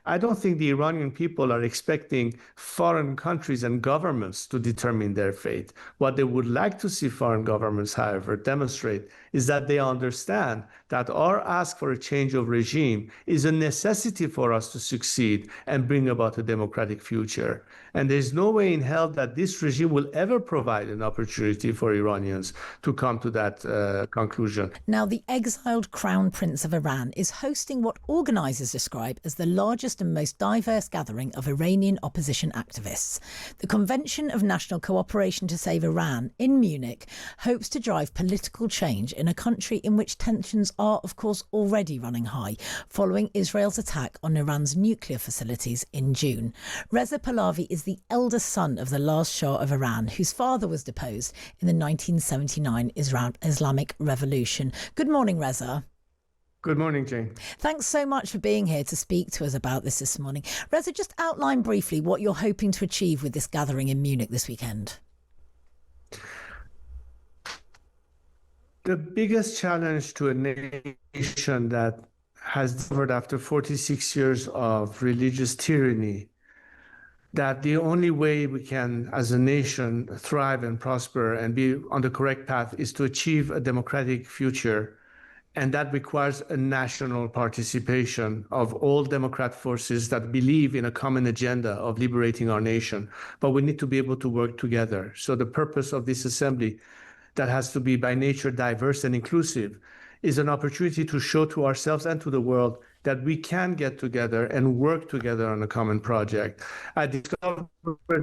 I don't think the Iranian people are expecting foreign countries and governments to determine their fate. What they would like to see foreign governments, however, demonstrate is that they understand that our ask for a change of regime is a necessity for us to succeed and bring about a democratic future. And there's no way in hell that this regime will ever provide an opportunity for Iranians to come to that conclusion. Now, the exiled Crown Prince of Iran is hosting what organisers describe as the largest and most diverse gathering of Iranian opposition activists. The Convention of National Cooperation to Save Iran in Munich hopes to drive political change in a country in which tensions are, of course, already running high following Israel's attack on Iran's nuclear facilities in June. Reza Pahlavi is the eldest son of the last Shah of Iran, whose father was deposed in the 1979 Islamic Revolution. Good morning, Reza. Good morning, Jane. Thanks so much for being here to speak to us about this morning. Reza, just outline briefly what you're hoping to achieve with this gathering in Munich this weekend. The biggest challenge to a nation that has suffered after 46 years of religious tyranny, that the only way we can, as a nation, thrive and prosper and be on the correct path is to achieve a democratic future. And that requires a national participation of all Democrat forces that believe in a common agenda of liberating our nation. But we need to be able to work together. So the purpose of this assembly, that has to be by nature diverse and inclusive, is an opportunity to show to ourselves and to the world that we can get together and work together on a common project. I discovered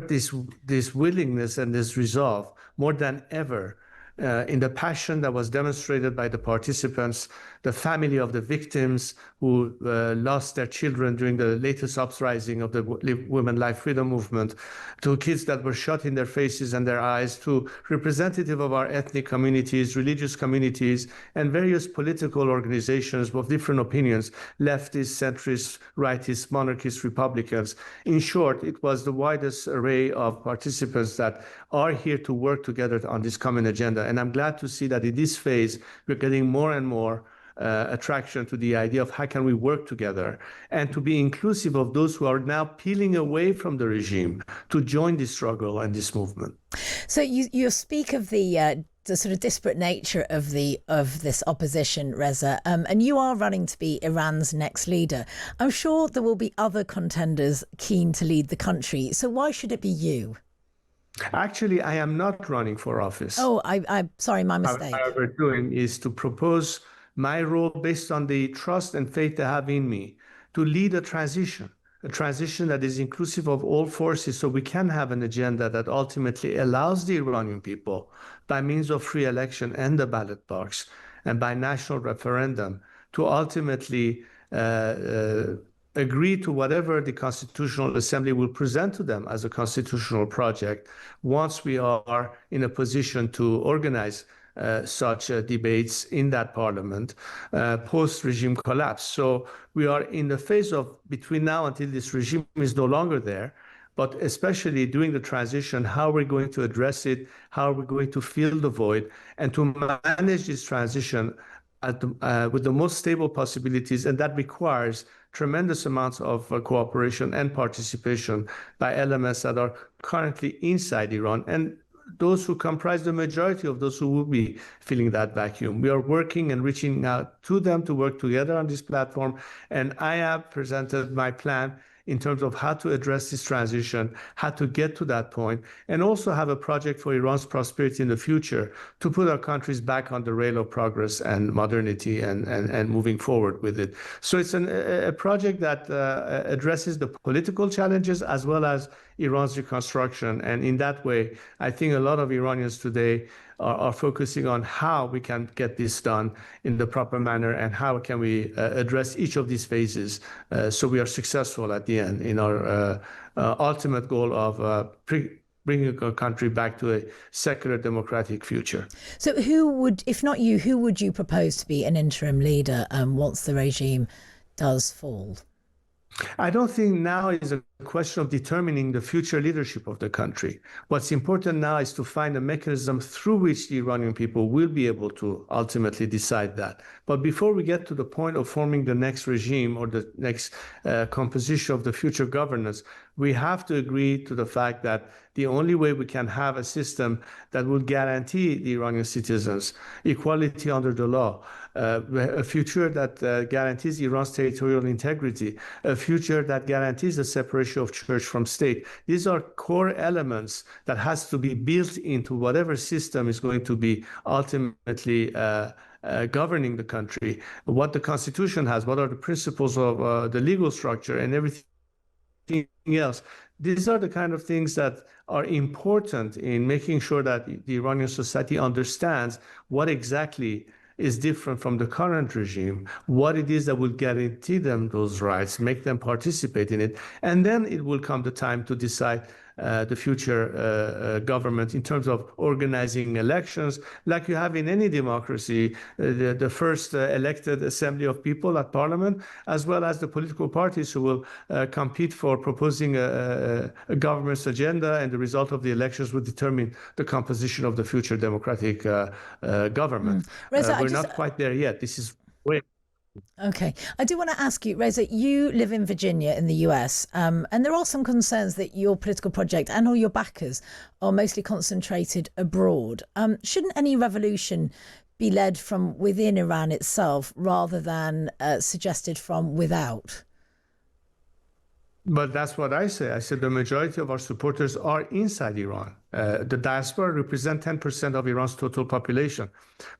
this willingness and this resolve more than ever in the passion that was demonstrated by the participants, the family of the victims who lost their children during the latest uprising of the Women Life Freedom Movement, to kids that were shot in their faces and their eyes, to representative of our ethnic communities, religious communities, and various political organizations with different opinions, leftists, centrists, rightists, monarchists, Republicans. In short, it was the widest array of participants that are here to work together on this common agenda. And I'm glad to see that in this phase, we're getting more and more attraction to the idea of how can we work together and to be inclusive of those who are now peeling away from the regime to join this struggle and this movement. So you speak of the sort of disparate nature of this opposition, Reza, and you are running to be Iran's next leader. I'm sure there will be other contenders keen to lead the country. So why should it be you? Actually, I am not running for office. Oh, I'm sorry, my mistake. What we're doing is to propose my role based on the trust and faith they have in me to lead a transition that is inclusive of all forces, so we can have an agenda that ultimately allows the Iranian people, by means of free election and the ballot box and by national referendum, to ultimately agree to whatever the Constitutional Assembly will present to them as a constitutional project once we are in a position to organize such debates in that parliament post-regime collapse. So we are in the phase of between now until this regime is no longer there, but especially during the transition, how we're going to address it, how we're going to fill the void, and to manage this transition with the most stable possibilities. And that requires tremendous amounts of cooperation and participation by elements that are currently inside Iran and those who comprise the majority of those who will be filling that vacuum. We are working and reaching out to them to work together on this platform. And I have presented my plan in terms of how to address this transition, how to get to that point, and also have a project for Iran's prosperity in the future to put our countries back on the rail of progress and modernity and moving forward with it. So it's a project that addresses the political challenges as well as Iran's reconstruction. And in that way, I think a lot of Iranians today are focusing on how we can get this done in the proper manner and how can we address each of these phases so we are successful at the end in our ultimate goal of bringing our country back to a secular democratic future. So who would, if not you, who would you propose to be an interim leader once the regime does fall? I don't think now is a question of determining the future leadership of the country. What's important now is to find a mechanism through which the Iranian people will be able to ultimately decide that. But before we get to the point of forming the next regime or the next composition of the future governance, we have to agree to the fact that the only way we can have a system that will guarantee the Iranian citizens equality under the law, a future that guarantees Iran's territorial integrity, a future that guarantees the separation of church from state. These are core elements that has to be built into whatever system is going to be ultimately governing the country. What the constitution has, what are the principles of the legal structure and everything else. These are the kind of things that are important in making sure that the Iranian society understands what exactly is different from the current regime, what it is that will guarantee them those rights, make them participate in it. And then it will come the time to decide the future government in terms of organizing elections, like you have in any democracy, the first elected assembly of people at parliament, as well as the political parties who will compete for proposing a government's agenda, and the result of the elections will determine the composition of the future democratic government. Reza, We're not quite there yet. This is way. Okay. I do want to ask you, Reza, you live in Virginia in the US, and there are some concerns that your political project and all your backers are mostly concentrated abroad. Shouldn't any revolution be led from within Iran itself rather than suggested from without? But that's what I say. I said the majority of our supporters are inside Iran. The diaspora represent 10% of Iran's total population.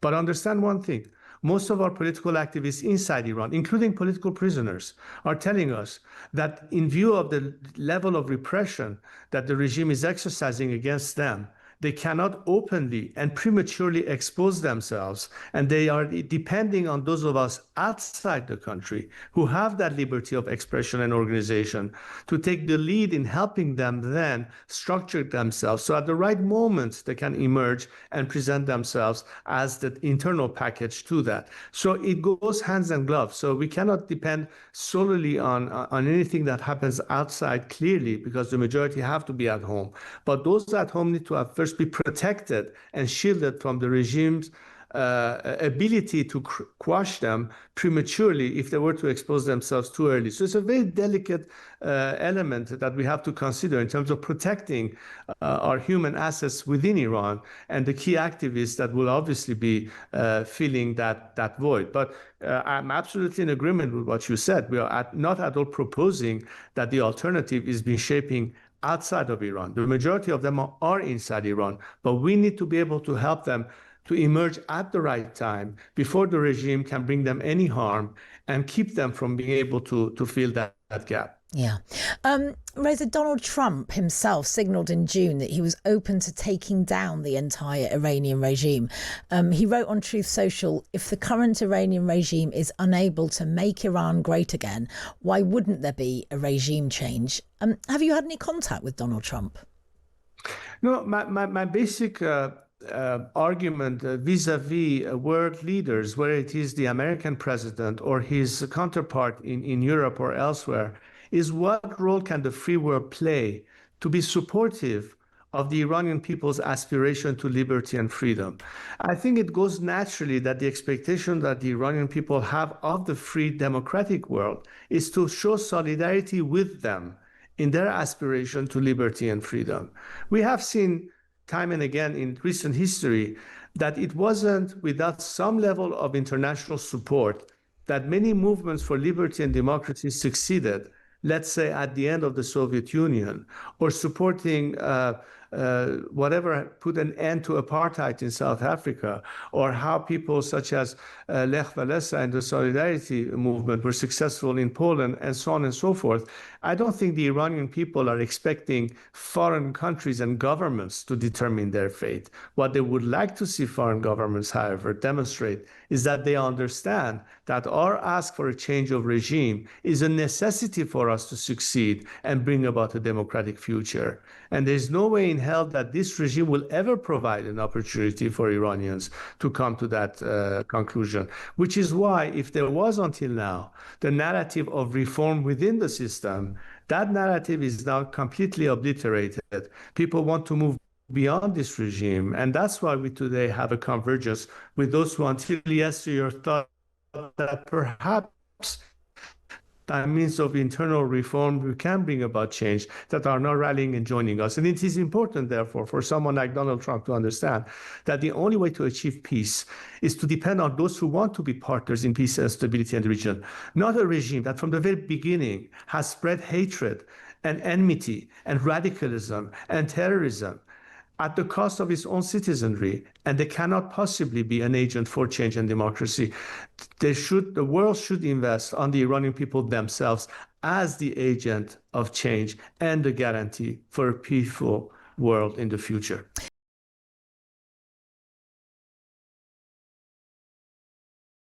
But understand one thing. Most of our political activists inside Iran, including political prisoners, are telling us that in view of the level of repression that the regime is exercising against them, they cannot openly and prematurely expose themselves, and they are depending on those of us outside the country who have that liberty of expression and organization to take the lead in helping them then structure themselves so at the right moment they can emerge and present themselves as the internal package to that. So it goes hands and gloves. So we cannot depend solely on anything that happens outside, clearly, because the majority have to be at home. But those at home need to have first be protected and shielded from the regime's ability to quash them prematurely if they were to expose themselves too early. So it's a very delicate element that we have to consider in terms of protecting our human assets within Iran and the key activists that will obviously be filling that void. But I'm absolutely in agreement with what you said. We are not at all proposing that the alternative is being shaping outside of Iran. The majority of them are inside Iran, but we need to be able to help them to emerge at the right time before the regime can bring them any harm and keep them from being able to fill that gap. Yeah. Reza, Donald Trump himself signalled in June that he was open to taking down the entire Iranian regime. He wrote on Truth Social, if the current Iranian regime is unable to make Iran great again, why wouldn't there be a regime change? Have you had any contact with Donald Trump? No, my basic argument vis-a-vis world leaders, whether it is the American president or his counterpart in Europe or elsewhere, is what role can the free world play to be supportive of the Iranian people's aspiration to liberty and freedom. I think it goes naturally that the expectation that the Iranian people have of the free democratic world is to show solidarity with them in their aspiration to liberty and freedom. We have seen time and again in recent history that it wasn't without some level of international support that many movements for liberty and democracy succeeded, let's say at the end of the Soviet Union, or supporting whatever put an end to apartheid in South Africa, or how people such as Lech Walesa and the Solidarity movement were successful in Poland, and so on and so forth. I don't think the Iranian people are expecting foreign countries and governments to determine their fate. What they would like to see foreign governments, however, demonstrate is that they understand that our ask for a change of regime is a necessity for us to succeed and bring about a democratic future. And there's no way been held that this regime will ever provide an opportunity for Iranians to come to that conclusion, which is why, if there was until now the narrative of reform within the system, that narrative is now completely obliterated. People want to move beyond this regime, and that's why we today have a convergence with those who until yesterday thought that perhaps by means of internal reform, we can bring about change, that are now rallying and joining us. And it is important, therefore, for someone like Donald Trump to understand that the only way to achieve peace is to depend on those who want to be partners in peace and stability in the region, not a regime that from the very beginning has spread hatred and enmity and radicalism and terrorism at the cost of its own citizenry, and they cannot possibly be an agent for change and democracy. The world should invest on the Iranian people themselves as the agent of change and the guarantee for a peaceful world in the future.